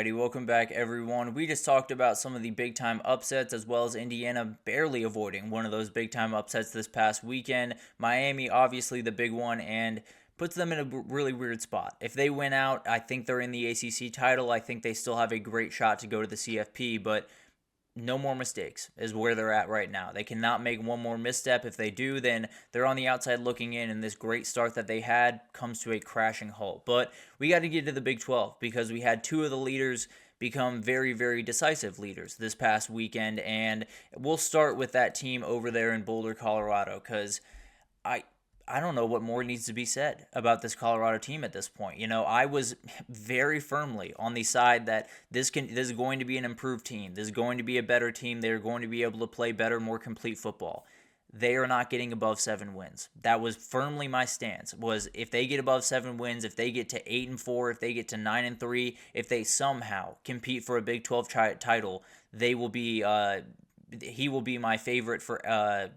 Alrighty, welcome back everyone. We just talked about some of the big time upsets as well as Indiana barely avoiding one of those big time upsets this past weekend. Miami, obviously the big one, and puts them in a really weird spot. If they win out, I think they're in the ACC title. I think they still have a great shot to go to the CFP, but no more mistakes is where they're at right now. They cannot make one more misstep. If they do, then they're on the outside looking in, and this great start that they had comes to a crashing halt. But we got to get to the Big 12 because we had two of the leaders become very, very decisive leaders this past weekend, and we'll start with that team over there in Boulder, Colorado, because I don't know what more needs to be said about this Colorado team at this point. You know, I was very firmly on the side that this is going to be an improved team. This is going to be a better team. They're going to be able to play better, more complete football. They are not getting above 7 wins. That was firmly my stance. Was if they get above 7 wins, if they get to 8-4, if they get to 9-3, if they somehow compete for a Big 12 title, they will be he will be my favorite for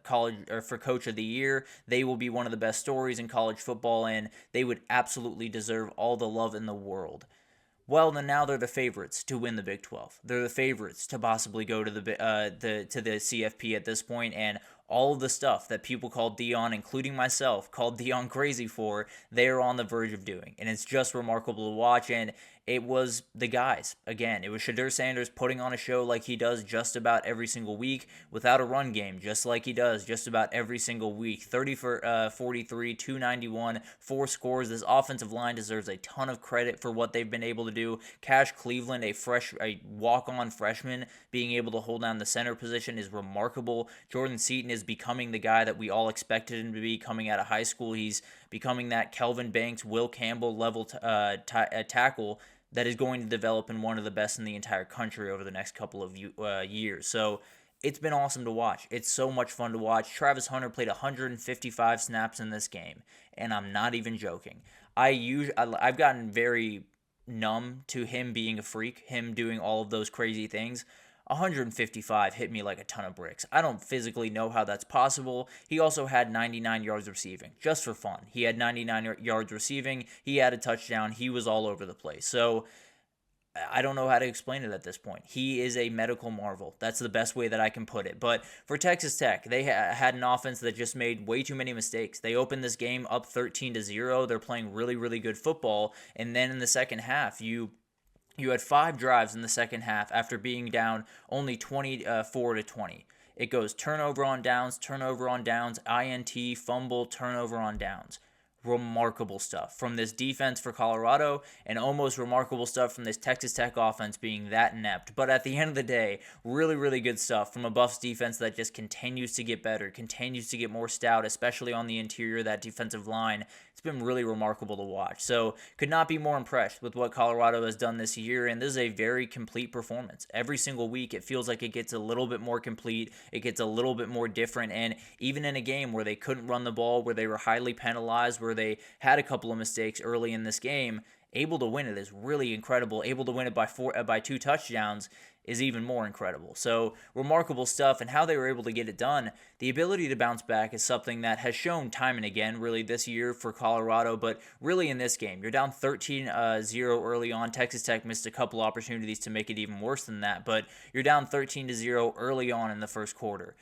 college or for coach of the year. They will be one of the best stories in college football, and they would absolutely deserve all the love in the world. Well, then now they're the favorites to win the Big 12. They're the favorites to possibly go to the CFP at this point, and all of the stuff that people called Dion, including myself, called Dion crazy for, they are on the verge of doing, and it's just remarkable to watch. And it was the guys again. It was Shadur Sanders putting on a show like he does just about every single week, without a run game, just like he does just about every single week. 30 for 43, 291, 4 scores. This offensive line deserves a ton of credit for what they've been able to do. Cash Cleveland, a walk-on freshman, being able to hold down the center position is remarkable. Jordan Seaton is becoming the guy that we all expected him to be coming out of high school. He's becoming that Kelvin Banks, Will Campbell level tackle that is going to develop in one of the best in the entire country over the next couple of years. So it's been awesome to watch. It's so much fun to watch. Travis Hunter played 155 snaps in this game, and I'm not even joking. I've gotten very numb to him being a freak, him doing all of those crazy things. 155 hit me like a ton of bricks. I don't physically know how that's possible. He also had 99 yards receiving, just for fun. He had 99 yards receiving. He had a touchdown. He was all over the place. So I don't know how to explain it at this point. He is a medical marvel. That's the best way that I can put it. But for Texas Tech, they had an offense that just made way too many mistakes. They opened this game up 13-0. They're playing really, really good football. And then in the second half, you had 5 drives in the second half after being down only 24-20. It goes turnover on downs, INT, fumble, turnover on downs. Remarkable stuff from this defense for Colorado, and almost remarkable stuff from this Texas Tech offense being that inept. But at the end of the day, really, really good stuff from a Buffs defense that just continues to get better, continues to get more stout, especially on the interior of that defensive line. It's been really remarkable to watch. So could not be more impressed with what Colorado has done this year, and this is a very complete performance. Every single week, it feels like it gets a little bit more complete, it gets a little bit more different, and even in a game where they couldn't run the ball, where they were highly penalized, where they had a couple of mistakes early in this game, able to win it is really incredible. Able to win it by 2 touchdowns is even more incredible. So remarkable stuff, and how they were able to get it done. The ability to bounce back is something that has shown time and again really this year for Colorado, but really in this game, you're down 13-0 early on. Texas Tech missed a couple opportunities to make it even worse than that, but you're down 13-0 early on in the first quarter.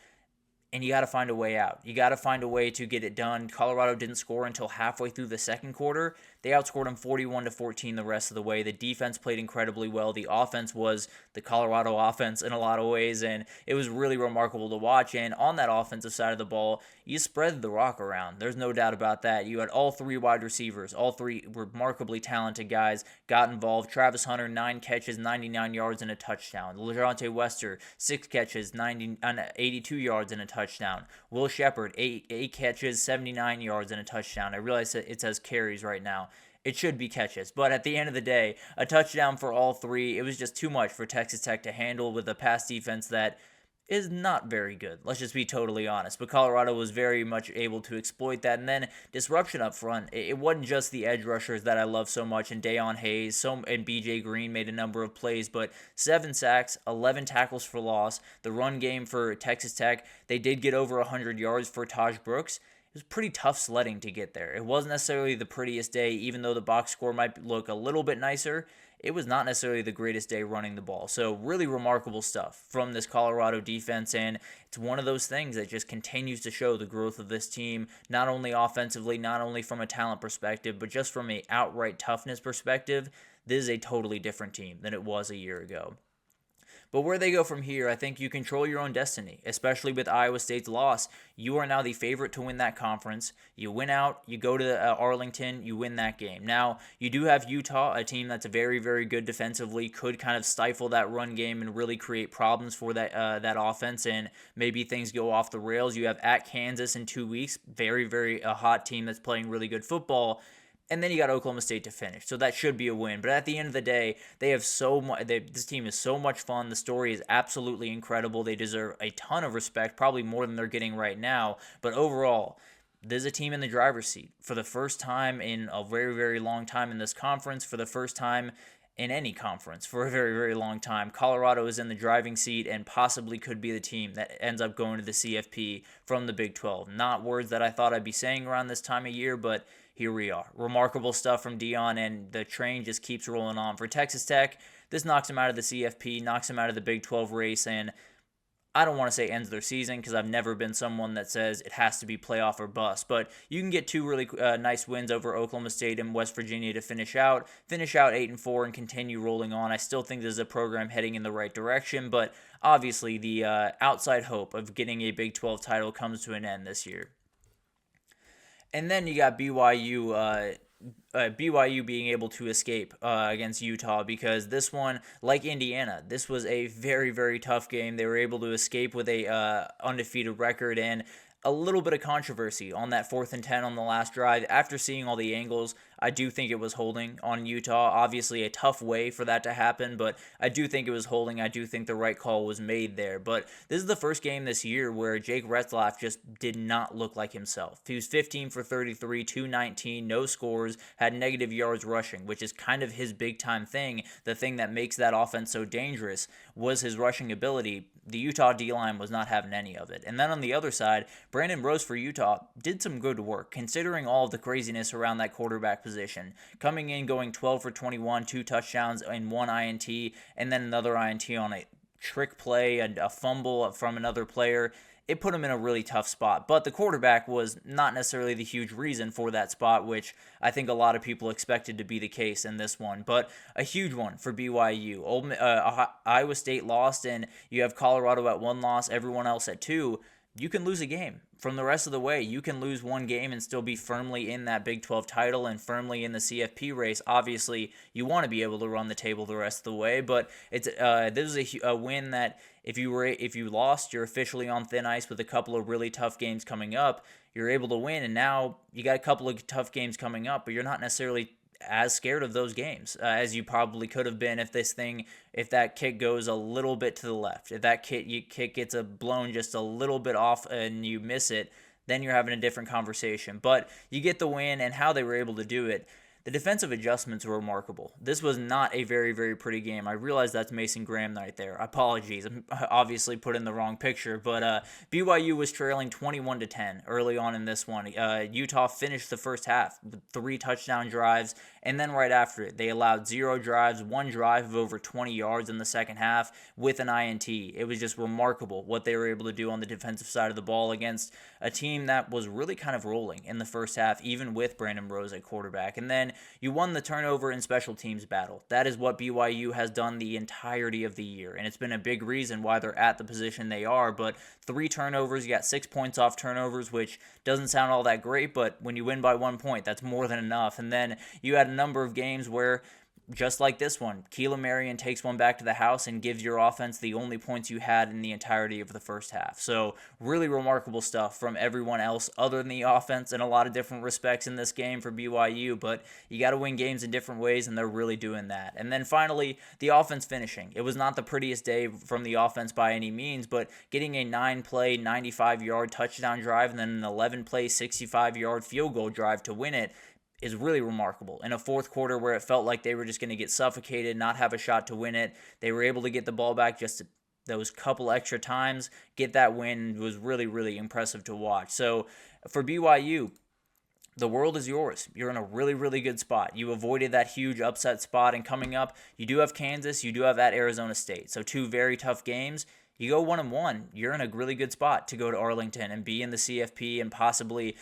And you got to find a way out. You got to find a way to get it done. Colorado didn't score until halfway through the second quarter. They outscored them 41-14 the rest of the way. The defense played incredibly well. The offense was the Colorado offense in a lot of ways, and it was really remarkable to watch. And on that offensive side of the ball, you spread the rock around. There's no doubt about that. You had all 3 wide receivers, all 3 remarkably talented guys got involved. Travis Hunter, 9 catches, 99 yards, and a touchdown. LeJounte Wester, 6 catches, 82 yards, and a touchdown. Will Shepard, 8 catches, 79 yards, and a touchdown. I realize that it says carries right now. It should be catches, but at the end of the day, a touchdown for all 3. It was just too much for Texas Tech to handle with a pass defense that is not very good. Let's just be totally honest. But Colorado was very much able to exploit that. And then disruption up front. It wasn't just the edge rushers that I love so much, and Dayon Hayes and BJ Green made a number of plays, but 7 sacks, 11 tackles for loss. The run game for Texas Tech, they did get over 100 yards for Taj Brooks. It was pretty tough sledding to get there. It wasn't necessarily the prettiest day, even though the box score might look a little bit nicer. it was not necessarily the greatest day running the ball. So really remarkable stuff from this Colorado defense, and it's one of those things that just continues to show the growth of this team, not only offensively, not only from a talent perspective, but just from a outright toughness perspective. This is a totally different team than it was a year ago. But where they go from here, I think you control your own destiny, especially with Iowa State's loss. You are now the favorite to win that conference. You win out, you go to Arlington, you win that game. Now, you do have Utah, a team that's very, very good defensively, could kind of stifle that run game and really create problems for that offense, and maybe things go off the rails. You have at Kansas in 2 weeks, very, very a hot team that's playing really good football. And then you got Oklahoma State to finish, so that should be a win. But at the end of the day, they have so much. This team is so much fun. The story is absolutely incredible. They deserve a ton of respect, probably more than they're getting right now. But overall, there's a team in the driver's seat for the first time in a very, very long time in this conference. For the first time in any conference for a very, very long time, Colorado is in the driving seat and possibly could be the team that ends up going to the CFP from the Big 12. Not words that I thought I'd be saying around this time of year, but here we are. Remarkable stuff from Dion, and the train just keeps rolling on. For Texas Tech, this knocks them out of the CFP, knocks them out of the Big 12 race, and I don't want to say ends their season because I've never been someone that says it has to be playoff or bust, but you can get two really nice wins over Oklahoma State and West Virginia to finish out 8-4 and continue rolling on. I still think this is a program heading in the right direction, but obviously the outside hope of getting a Big 12 title comes to an end this year. And then you got BYU being able to escape against Utah, because this one, like Indiana, this was a very, very tough game. They were able to escape with a undefeated record, and a little bit of controversy on that 4th and 10 on the last drive. After seeing all the angles, I do think it was holding on Utah. Obviously a tough way for that to happen, but I do think it was holding. I do think the right call was made there. But this is the first game this year where Jake Retzlaff just did not look like himself. He was 15 for 33, 219, no scores, had negative yards rushing, which is kind of his big-time thing. The thing that makes that offense so dangerous was his rushing ability. The Utah D-line was not having any of it. And then on the other side, Brandon Rose for Utah did some good work, considering all of the craziness around that quarterback position. Coming in, going 12 for 21, 2 touchdowns and 1 INT, and then another INT on a trick play and a fumble from another player. It put him in a really tough spot. But the quarterback was not necessarily the huge reason for that spot, which I think a lot of people expected to be the case in this one. But a huge one for BYU. Iowa State lost, and you have Colorado at 1 loss, everyone else at 2. You can lose a game. From the rest of the way, you can lose one game and still be firmly in that Big 12 title and firmly in the CFP race. Obviously, you want to be able to run the table the rest of the way, but it's this is a win that if you lost, you're officially on thin ice with a couple of really tough games coming up. You're able to win, and now you got a couple of tough games coming up, but you're not necessarily as scared of those games as you probably could have been if that kick goes a little bit to the left. If that kick gets blown just a little bit off and you miss it, then you're having a different conversation. But you get the win, and how they were able to do it. The defensive adjustments were remarkable. This was not a very, very pretty game. I realize that's Mason Graham right there. Apologies. I'm obviously put in the wrong picture, but BYU was trailing 21-10 early on in this one. Utah finished the first half with 3 touchdown drives, and then right after it, they allowed 0 drives, 1 drive of over 20 yards in the second half with an INT. It was just remarkable what they were able to do on the defensive side of the ball against a team that was really kind of rolling in the first half, even with Brandon Rose at quarterback. And then you won the turnover and special teams battle. That is what BYU has done the entirety of the year, and it's been a big reason why they're at the position they are. But 3 turnovers, you got 6 points off turnovers, which doesn't sound all that great, but when you win by 1 point, that's more than enough. And then you had a number of games where, just like this one, Keelan Marion takes one back to the house and gives your offense the only points you had in the entirety of the first half. So really remarkable stuff from everyone else other than the offense in a lot of different respects in this game for BYU, but you got to win games in different ways, and they're really doing that. And then finally, the offense finishing. It was not the prettiest day from the offense by any means, but getting a 9-play, 95-yard touchdown drive and then an 11-play, 65-yard field goal drive to win it is really remarkable. In a fourth quarter where it felt like they were just going to get suffocated, not have a shot to win it, they were able to get the ball back just those couple extra times, get that win. It was really, really impressive to watch. So for BYU, the world is yours. You're in a really, really good spot. You avoided that huge upset spot, and coming up, you do have Kansas, you do have at Arizona State. So two very tough games. You go 1-1, you're in a really good spot to go to Arlington and be in the CFP and possibly,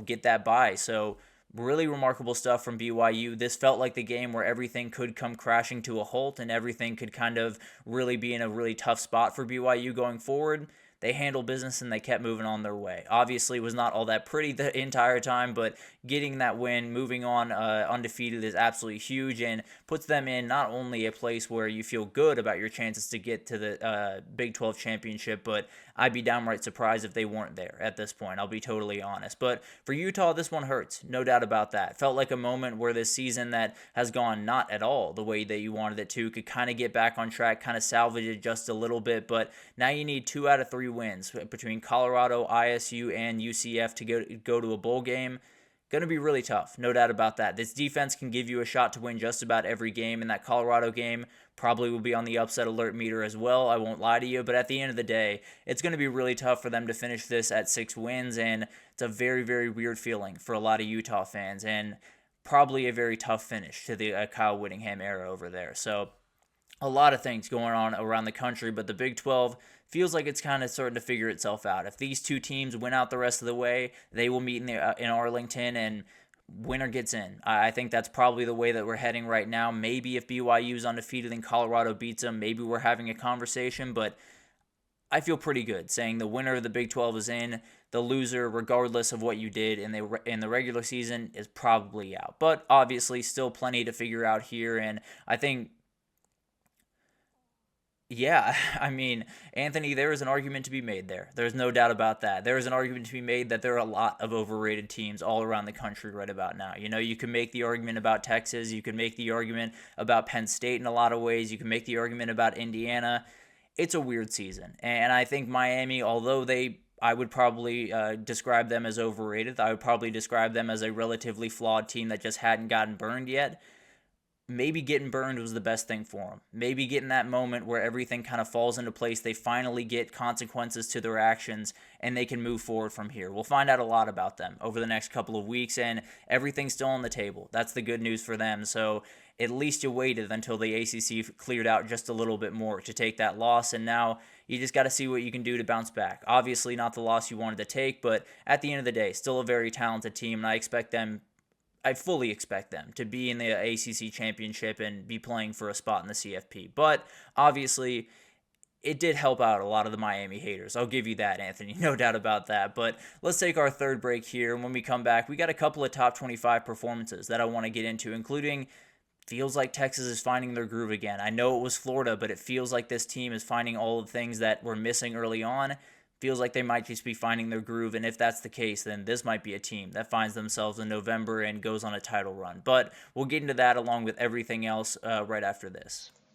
get that bye. So really remarkable stuff from BYU. This felt like the game where everything could come crashing to a halt and everything could kind of really be in a really tough spot for BYU going forward. They handled business and they kept moving on their way. Obviously, it was not all that pretty the entire time, but getting that win, moving on undefeated is absolutely huge and puts them in not only a place where you feel good about your chances to get to the Big 12 championship, but I'd be downright surprised if they weren't there at this point. I'll be totally honest. But for Utah, this one hurts. No doubt about that. Felt like a moment where this season that has gone not at all the way that you wanted it to could kind of get back on track, kind of salvage it just a little bit. But now you need 2 out of 3 wins between Colorado, ISU, and UCF to go to a bowl game. Going to be really tough, no doubt about that. This defense can give you a shot to win just about every game, and that Colorado game probably will be on the upset alert meter as well. I won't lie to you, but at the end of the day, it's going to be really tough for them to finish this at 6 wins, and it's a very, very weird feeling for a lot of Utah fans, and probably a very tough finish to the Kyle Whittingham era over there. So a lot of things going on around the country, but the Big 12 feels like it's kind of starting to figure itself out. If these two teams win out the rest of the way, they will meet in Arlington, and winner gets in. I think that's probably the way that we're heading right now. Maybe if BYU is undefeated and Colorado beats them, maybe we're having a conversation, but I feel pretty good saying the winner of the Big 12 is in. The loser, regardless of what you did in the regular season, is probably out. But obviously, still plenty to figure out here, and I think yeah, I mean, Anthony, there is an argument to be made there. There's no doubt about that. There is an argument to be made that there are a lot of overrated teams all around the country right about now. You know, you can make the argument about Texas. You can make the argument about Penn State in a lot of ways. You can make the argument about Indiana. It's a weird season. And I think Miami, although I would probably describe them as overrated, I would probably describe them as a relatively flawed team that just hadn't gotten burned yet. Maybe getting burned was the best thing for them. Maybe getting that moment where everything kind of falls into place, they finally get consequences to their actions, and they can move forward from here. We'll find out a lot about them over the next couple of weeks, and everything's still on the table. That's the good news for them. So at least you waited until the ACC cleared out just a little bit more to take that loss, and now you just got to see what you can do to bounce back. Obviously not the loss you wanted to take, but at the end of the day, still a very talented team, and I fully expect them to be in the ACC championship and be playing for a spot in the CFP. But obviously, it did help out a lot of the Miami haters. I'll give you that, Anthony. No doubt about that. But let's take our third break here. And when we come back, we got a couple of top 25 performances that I want to get into, including feels like Texas is finding their groove again. I know it was Florida, but it feels like this team is finding all the things that were missing early on. Feels like they might just be finding their groove, and if that's the case, then this might be a team that finds themselves in November and goes on a title run. But we'll get into that along with everything else right after this.